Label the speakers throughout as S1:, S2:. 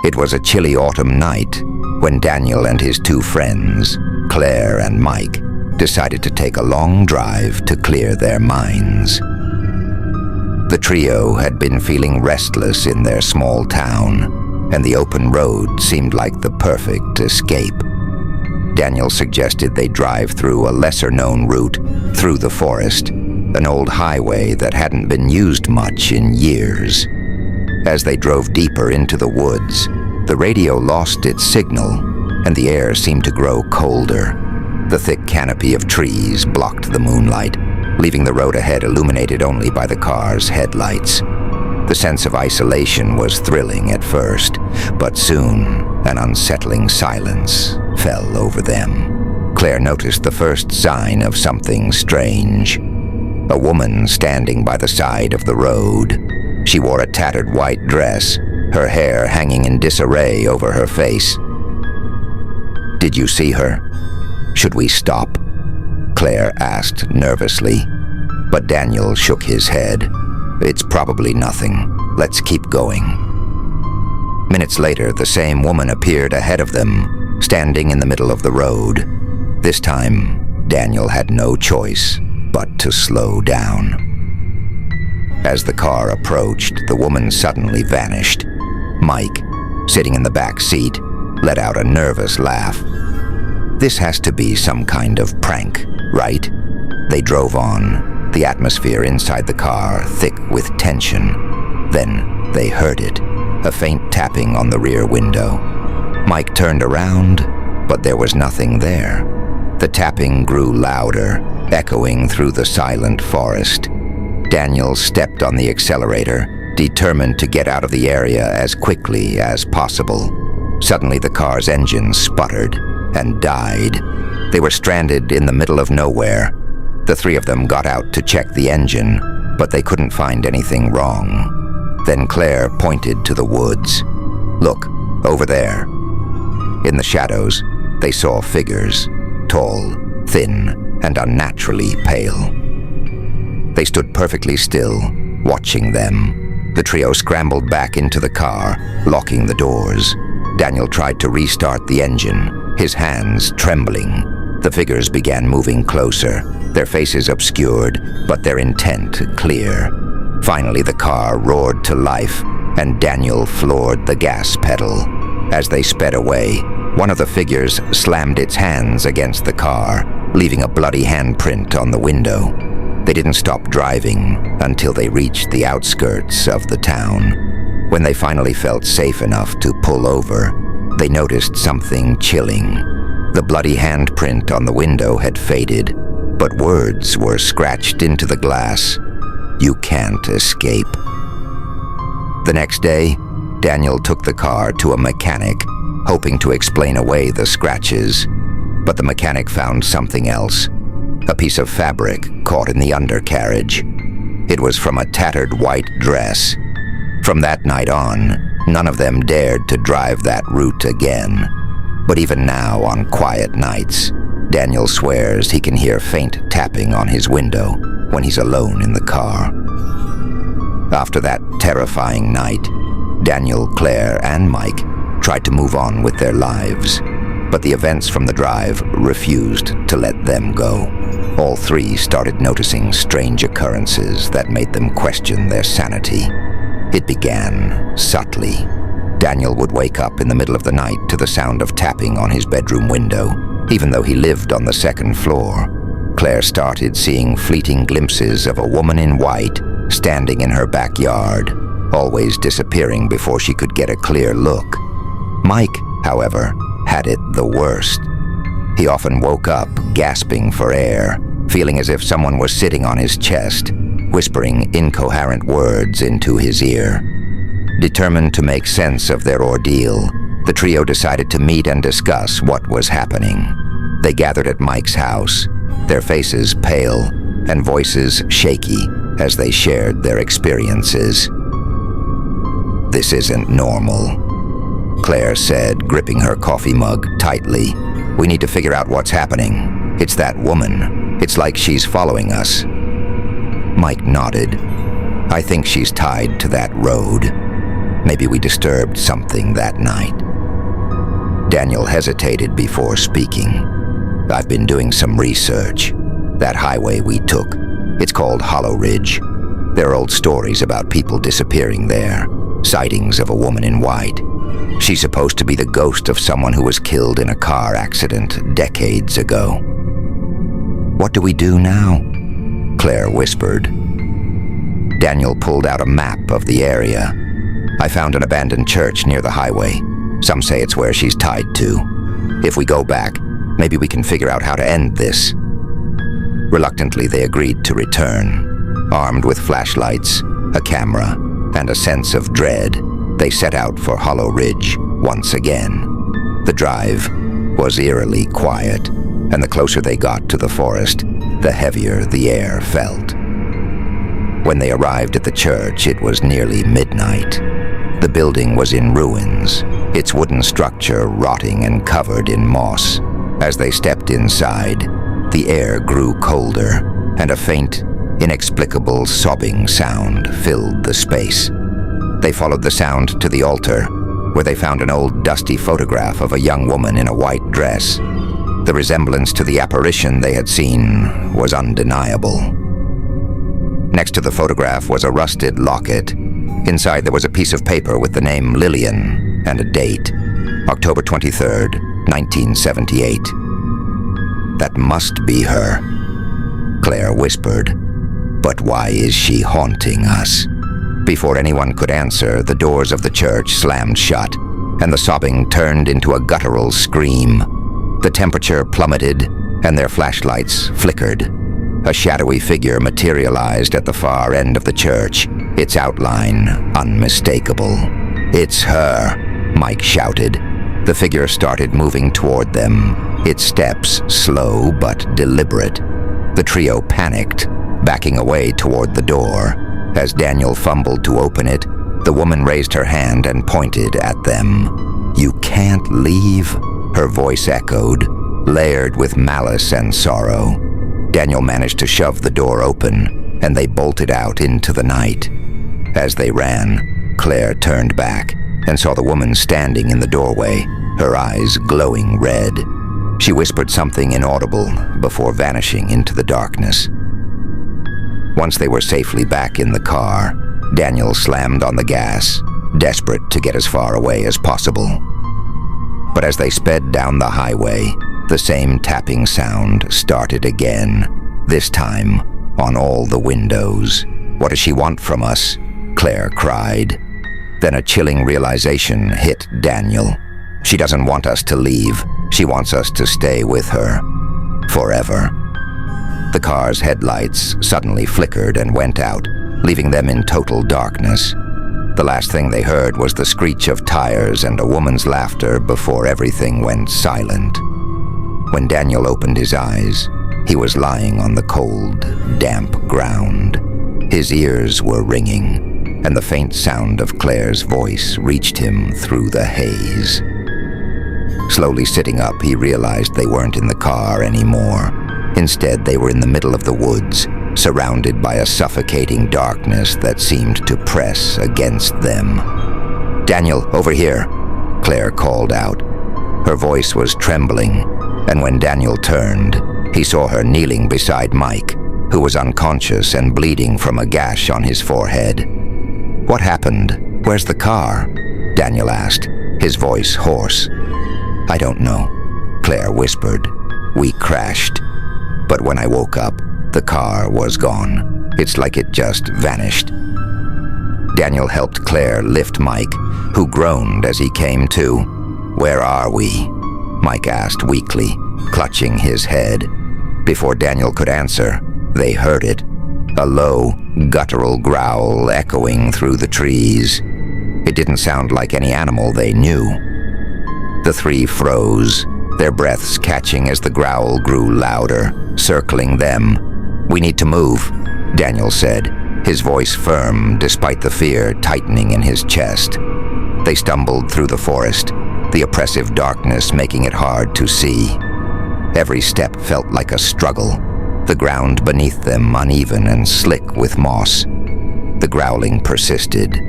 S1: It was a chilly autumn night when Daniel and his two friends, Claire and Mike, decided to take a long drive to clear their minds. The trio had been feeling restless in their small town, and the open road seemed like the perfect escape. Daniel suggested they drive through a lesser-known route through the forest, an old highway that hadn't been used much in years. As they drove deeper into the woods, the radio lost its signal, and the air seemed to grow colder. The thick canopy of trees blocked the moonlight, leaving the road ahead illuminated only by the car's headlights. The sense of isolation was thrilling at first, but soon an unsettling silence fell over them. Claire noticed the first sign of something strange. A woman standing by the side of the road. She wore a tattered white dress, her hair hanging in disarray over her face. "Did you see her? Should we stop?" Claire asked nervously, but Daniel shook his head. "It's probably nothing. Let's keep going." Minutes later, the same woman appeared ahead of them, standing in the middle of the road. This time, Daniel had no choice but to slow down. As the car approached, the woman suddenly vanished. Mike, sitting in the back seat, let out a nervous laugh. "This has to be some kind of prank, right?" They drove on, the atmosphere inside the car thick with tension. Then they heard it, a faint tapping on the rear window. Mike turned around, but there was nothing there. The tapping grew louder, echoing through the silent forest. Daniel stepped on the accelerator, determined to get out of the area as quickly as possible. Suddenly the car's engine sputtered and died. They were stranded in the middle of nowhere. The three of them got out to check the engine, but they couldn't find anything wrong. Then Claire pointed to the woods. "Look, over there." In the shadows, they saw figures, tall, thin, and unnaturally pale. They stood perfectly still, watching them. The trio scrambled back into the car, locking the doors. Daniel tried to restart the engine, his hands trembling. The figures began moving closer, their faces obscured, but their intent clear. Finally, the car roared to life, and Daniel floored the gas pedal. As they sped away, one of the figures slammed its hands against the car, leaving a bloody handprint on the window. They didn't stop driving until they reached the outskirts of the town. When they finally felt safe enough to pull over, they noticed something chilling. The bloody handprint on the window had faded, but words were scratched into the glass. "You can't escape." The next day, Daniel took the car to a mechanic, hoping to explain away the scratches. But the mechanic found something else. A piece of fabric caught in the undercarriage. It was from a tattered white dress. From that night on, none of them dared to drive that route again. But even now, on quiet nights, Daniel swears he can hear faint tapping on his window when he's alone in the car. After that terrifying night, Daniel, Claire, and Mike tried to move on with their lives, but the events from the drive refused to let them go. All three started noticing strange occurrences that made them question their sanity. It began subtly. Daniel would wake up in the middle of the night to the sound of tapping on his bedroom window, even though he lived on the second floor. Claire started seeing fleeting glimpses of a woman in white standing in her backyard, always disappearing before she could get a clear look. Mike, however, had it the worst. He often woke up gasping for air, feeling as if someone was sitting on his chest, whispering incoherent words into his ear. Determined to make sense of their ordeal, the trio decided to meet and discuss what was happening. They gathered at Mike's house, their faces pale and voices shaky as they shared their experiences. "This isn't normal," Claire said, gripping her coffee mug tightly. "We need to figure out what's happening. It's that woman. It's like she's following us." Mike nodded. "I think she's tied to that road." Maybe we disturbed something that night. Daniel hesitated before speaking. I've been doing some research. That highway we took, it's called Hollow Ridge. There are old stories about people disappearing there, sightings of a woman in white. She's supposed to be the ghost of someone who was killed in a car accident decades ago. What do we do now? Claire whispered. Daniel pulled out a map of the area. I found an abandoned church near the highway. Some say it's where she's tied to. If we go back, maybe we can figure out how to end this. Reluctantly, they agreed to return. Armed with flashlights, a camera, and a sense of dread, they set out for Hollow Ridge once again. The drive was eerily quiet, and the closer they got to the forest, the heavier the air felt. When they arrived at the church, it was nearly midnight. The building was in ruins, its wooden structure rotting and covered in moss. As they stepped inside, the air grew colder, and a faint, inexplicable sobbing sound filled the space. They followed the sound to the altar, where they found an old dusty photograph of a young woman in a white dress. The resemblance to the apparition they had seen was undeniable. Next to the photograph was a rusted locket. Inside there was a piece of paper with the name Lillian and a date, October 23rd, 1978. That must be her, Claire whispered. But why is she haunting us? Before anyone could answer, the doors of the church slammed shut, and the sobbing turned into a guttural scream. The temperature plummeted, and their flashlights flickered. A shadowy figure materialized at the far end of the church, its outline unmistakable. "It's her," Mike shouted. The figure started moving toward them, its steps slow but deliberate. The trio panicked, backing away toward the door. As Daniel fumbled to open it, the woman raised her hand and pointed at them. "You can't leave," her voice echoed, layered with malice and sorrow. Daniel managed to shove the door open, and they bolted out into the night. As they ran, Claire turned back and saw the woman standing in the doorway, her eyes glowing red. She whispered something inaudible before vanishing into the darkness. Once they were safely back in the car, Daniel slammed on the gas, desperate to get as far away as possible. But as they sped down the highway, the same tapping sound started again, this time on all the windows. "What does she want from us?" Claire cried. Then a chilling realization hit Daniel. She doesn't want us to leave. She wants us to stay with her. Forever. The car's headlights suddenly flickered and went out, leaving them in total darkness. The last thing they heard was the screech of tires and a woman's laughter before everything went silent. When Daniel opened his eyes, he was lying on the cold, damp ground. His ears were ringing, and the faint sound of Claire's voice reached him through the haze. Slowly sitting up, he realized they weren't in the car anymore. Instead, they were in the middle of the woods, surrounded by a suffocating darkness that seemed to press against them. "Daniel, over here," Claire called out. Her voice was trembling, and when Daniel turned, he saw her kneeling beside Mike, who was unconscious and bleeding from a gash on his forehead. "What happened? Where's the car?" Daniel asked, his voice hoarse. "I don't know," Claire whispered. "We crashed. But when I woke up, the car was gone. It's like it just vanished." Daniel helped Claire lift Mike, who groaned as he came to. "Where are we?" Mike asked weakly, clutching his head. Before Daniel could answer, they heard it, a low, guttural growl echoing through the trees. It didn't sound like any animal they knew. The three froze, their breaths catching as the growl grew louder, circling them. "We need to move," Daniel said, his voice firm despite the fear tightening in his chest. They stumbled through the forest, the oppressive darkness making it hard to see. Every step felt like a struggle, the ground beneath them uneven and slick with moss. The growling persisted,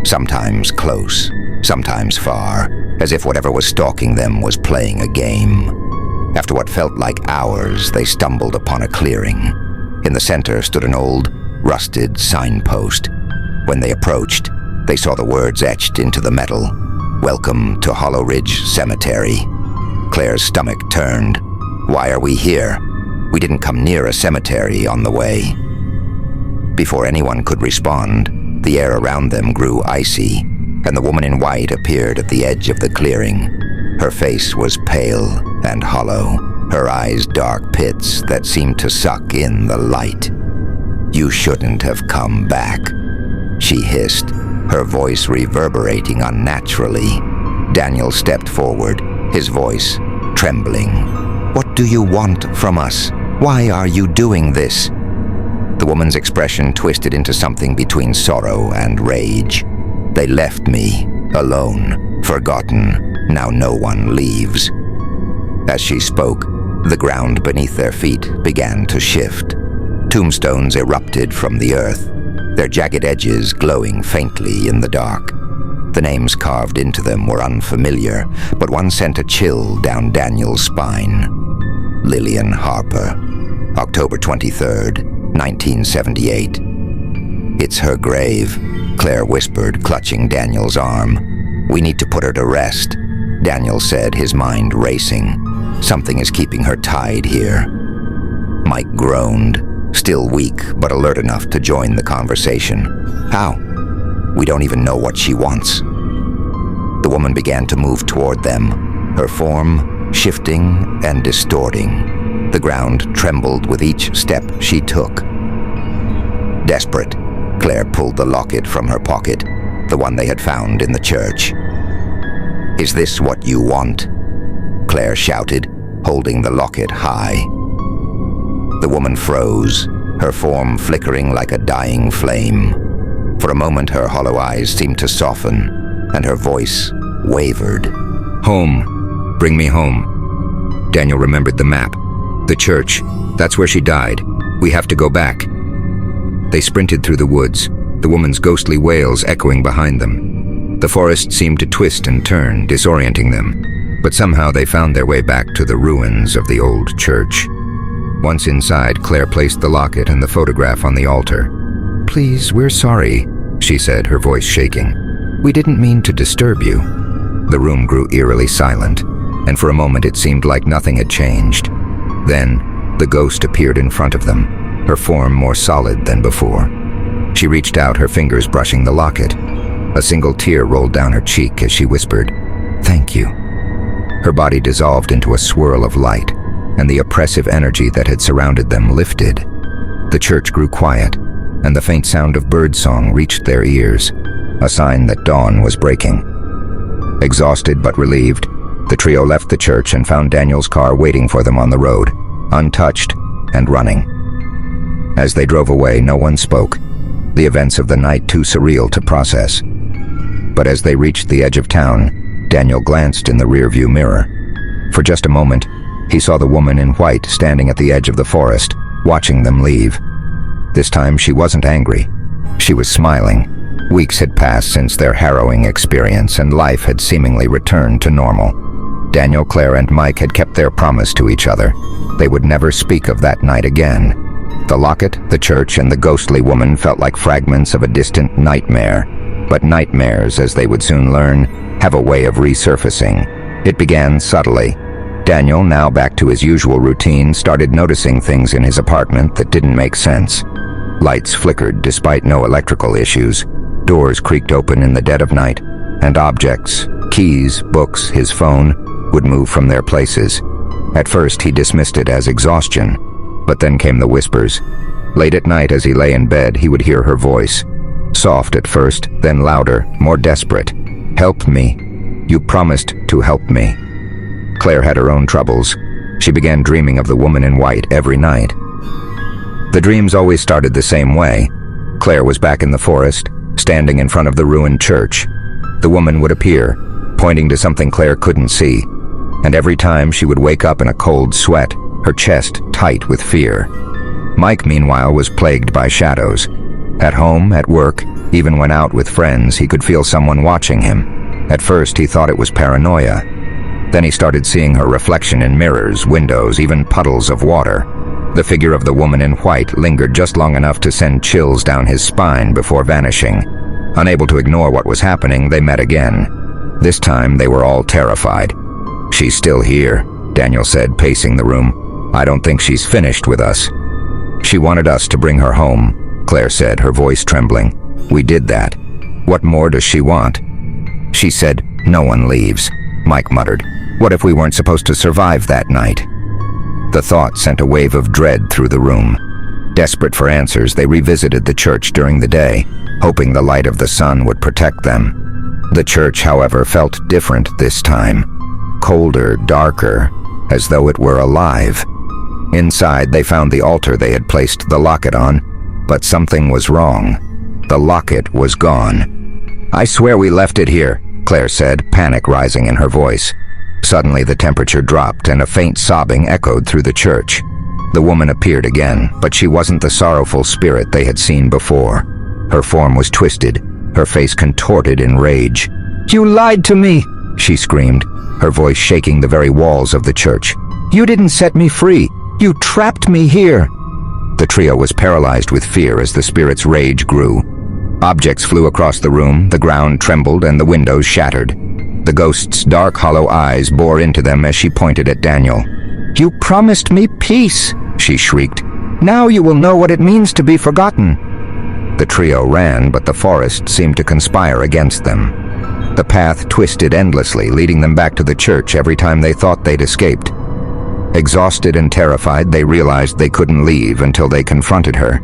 S1: sometimes close, sometimes far, as if whatever was stalking them was playing a game. After what felt like hours, they stumbled upon a clearing. In the center stood an old, rusted signpost. When they approached, they saw the words etched into the metal, "Welcome to Hollow Ridge Cemetery." Claire's stomach turned. "Why are we here? We didn't come near a cemetery on the way." Before anyone could respond, the air around them grew icy, and the woman in white appeared at the edge of the clearing. Her face was pale and hollow, her eyes dark pits that seemed to suck in the light. "You shouldn't have come back," she hissed, her voice reverberating unnaturally. Daniel stepped forward, his voice trembling. "What do you want from us? Why are you doing this?" The woman's expression twisted into something between sorrow and rage. "They left me, alone, forgotten. Now no one leaves." As she spoke, the ground beneath their feet began to shift. Tombstones erupted from the earth, their jagged edges glowing faintly in the dark. The names carved into them were unfamiliar, but one sent a chill down Daniel's spine. Lillian Harper, October 23rd, 1978. "It's her grave," Claire whispered, clutching Daniel's arm. "We need to put her to rest," Daniel said, his mind racing. "Something is keeping her tied here." Mike groaned, still weak but alert enough to join the conversation. "How? We don't even know what she wants." The woman began to move toward them, her form shifting and distorting. The ground trembled with each step she took. Desperate, Claire pulled the locket from her pocket, the one they had found in the church. "Is this what you want?" Claire shouted, holding the locket high. The woman froze, her form flickering like a dying flame. For a moment, her hollow eyes seemed to soften, and her voice wavered. "Home. Bring me home." Daniel remembered the map. "The church. That's where she died. We have to go back." They sprinted through the woods, the woman's ghostly wails echoing behind them. The forest seemed to twist and turn, disorienting them, but somehow they found their way back to the ruins of the old church. Once inside, Claire placed the locket and the photograph on the altar. "Please, we're sorry," she said, her voice shaking. "We didn't mean to disturb you." The room grew eerily silent, and for a moment it seemed like nothing had changed. Then, the ghost appeared in front of them, her form more solid than before. She reached out, her fingers brushing the locket. A single tear rolled down her cheek as she whispered, "Thank you." Her body dissolved into a swirl of light, and the oppressive energy that had surrounded them lifted. The church grew quiet, and the faint sound of birdsong reached their ears, a sign that dawn was breaking. Exhausted but relieved, the trio left the church and found Daniel's car waiting for them on the road, untouched and running. As they drove away, no one spoke, the events of the night too surreal to process. But as they reached the edge of town, Daniel glanced in the rearview mirror. For just a moment, he saw the woman in white standing at the edge of the forest, watching them leave. This time she wasn't angry. She was smiling. Weeks had passed since their harrowing experience, and life had seemingly returned to normal. Daniel, Claire, and Mike had kept their promise to each other. They would never speak of that night again. The locket, the church, and the ghostly woman felt like fragments of a distant nightmare. But nightmares, as they would soon learn, have a way of resurfacing. It began subtly. Daniel, now back to his usual routine, started noticing things in his apartment that didn't make sense. Lights flickered despite no electrical issues. Doors creaked open in the dead of night, and objects, keys, books, his phone, would move from their places. At first, he dismissed it as exhaustion, but then came the whispers. Late at night, as he lay in bed, he would hear her voice. Soft at first, then louder, more desperate. "Help me. You promised to help me." Claire had her own troubles. She began dreaming of the woman in white every night. The dreams always started the same way. Claire was back in the forest, standing in front of the ruined church. The woman would appear, pointing to something Claire couldn't see, and every time she would wake up in a cold sweat, her chest tight with fear. Mike, meanwhile, was plagued by shadows. At home, at work, even when out with friends, he could feel someone watching him. At first, he thought it was paranoia. Then he started seeing her reflection in mirrors, windows, even puddles of water. The figure of the woman in white lingered just long enough to send chills down his spine before vanishing. Unable to ignore what was happening, they met again. This time, they were all terrified. "She's still here," Daniel said, pacing the room. "I don't think she's finished with us." "She wanted us to bring her home," Claire said, her voice trembling. "We did that. What more does she want?" "She said, 'No one leaves,'" Mike muttered. "What if we weren't supposed to survive that night?" The thought sent a wave of dread through the room. Desperate for answers, they revisited the church during the day, hoping the light of the sun would protect them. The church, however, felt different this time. Colder, darker, as though it were alive. Inside, they found the altar they had placed the locket on, but something was wrong. The locket was gone. "I swear we left it here," Claire said, panic rising in her voice. Suddenly, the temperature dropped and a faint sobbing echoed through the church. The woman appeared again, but she wasn't the sorrowful spirit they had seen before. Her form was twisted, her face contorted in rage. "You lied to me!" she screamed, her voice shaking the very walls of the church. "You didn't set me free! You trapped me here!" The trio was paralyzed with fear as the spirit's rage grew. Objects flew across the room, the ground trembled, and the windows shattered. The ghost's dark, hollow eyes bore into them as she pointed at Daniel. "You promised me peace," she shrieked. "Now you will know what it means to be forgotten." The trio ran, but the forest seemed to conspire against them. The path twisted endlessly, leading them back to the church every time they thought they'd escaped. Exhausted and terrified, they realized they couldn't leave until they confronted her.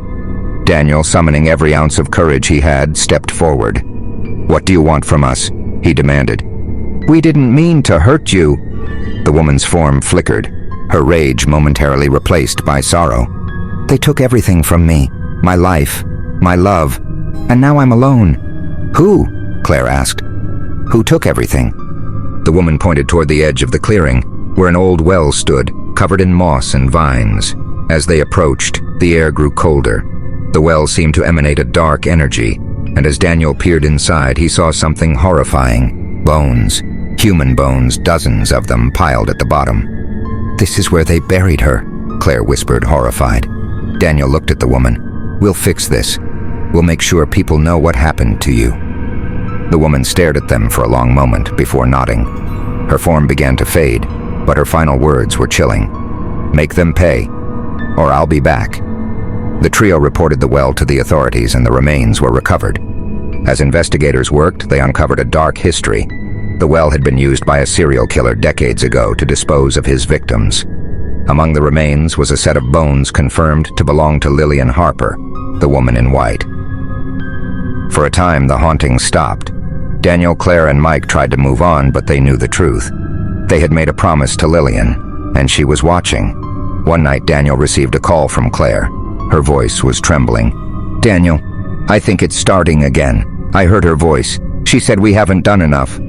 S1: Daniel, summoning every ounce of courage he had, stepped forward. "What do you want from us?" he demanded. "We didn't mean to hurt you." The woman's form flickered, her rage momentarily replaced by sorrow. "They took everything from me, my life, my love, and now I'm alone." "Who?" Claire asked. "Who took everything?" The woman pointed toward the edge of the clearing, where an old well stood, covered in moss and vines. As they approached, the air grew colder. The well seemed to emanate a dark energy, and as Daniel peered inside, he saw something horrifying. Bones. Human bones, dozens of them piled at the bottom. "This is where they buried her," Claire whispered, horrified. Daniel looked at the woman. "We'll fix this. We'll make sure people know what happened to you." The woman stared at them for a long moment before nodding. Her form began to fade, but her final words were chilling. "Make them pay, or I'll be back." The trio reported the well to the authorities and the remains were recovered. As investigators worked, they uncovered a dark history. The well had been used by a serial killer decades ago to dispose of his victims. Among the remains was a set of bones confirmed to belong to Lillian Harper, the woman in white. For a time, the haunting stopped. Daniel, Claire, and Mike tried to move on, but they knew the truth. They had made a promise to Lillian, and she was watching. One night, Daniel received a call from Claire. Her voice was trembling. "Daniel, I think it's starting again. I heard her voice. She said we haven't done enough."